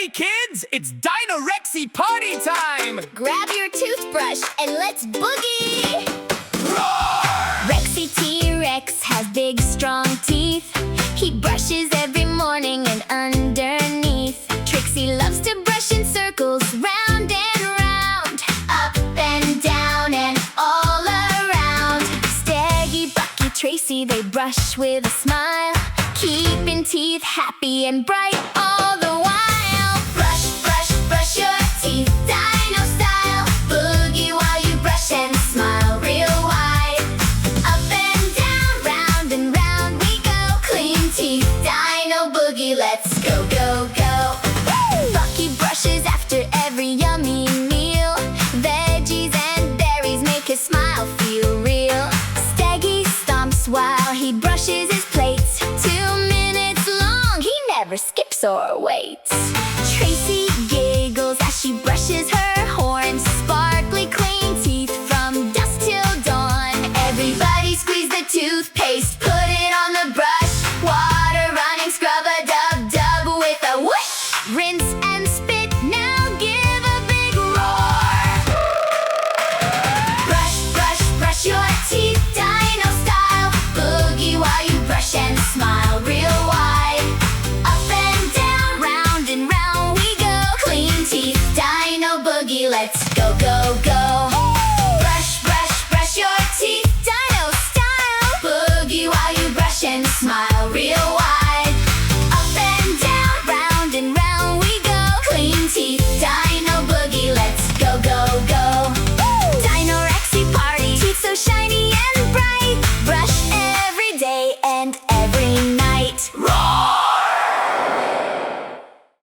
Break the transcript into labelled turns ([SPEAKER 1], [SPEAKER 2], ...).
[SPEAKER 1] Hey kids, it's Dino Rexy party time!
[SPEAKER 2] Grab your toothbrush and let's boogie!
[SPEAKER 1] Roar!
[SPEAKER 2] Rexy T-Rex has big strong teeth. He brushes every morning and underneath. Trixie loves to brush in circles, round and round, up and down and all around. Steggy, Bucky, Tracy, they brush with a smile, keeping teeth happy and bright all the while. Brush, brush, brush your teeth, Dino style. Boogie while you brush and smile real wide. Up and round we go. Clean teeth, Dino boogie, let's go, go, go. Woo! Bucky brushes after every yummy meal. Veggies and berries make his smile feel real. Steggy stomps while he brushes his plates. 2 minutes long, he never skips or waits. Tracy giggles as she brushes her horns. Sparkly clean teeth from dusk till dawn. Everybody squeeze the toothpaste, put it on the brush. Water running, scrub-a-dub-dub with a whoosh. Rinse and spit, now give a big roar. Brush, brush, brush your teeth, Dino style. Boogie while you brush and smile real wide. Up and round we go. Clean teeth, Dino boogie, let's go, go, go.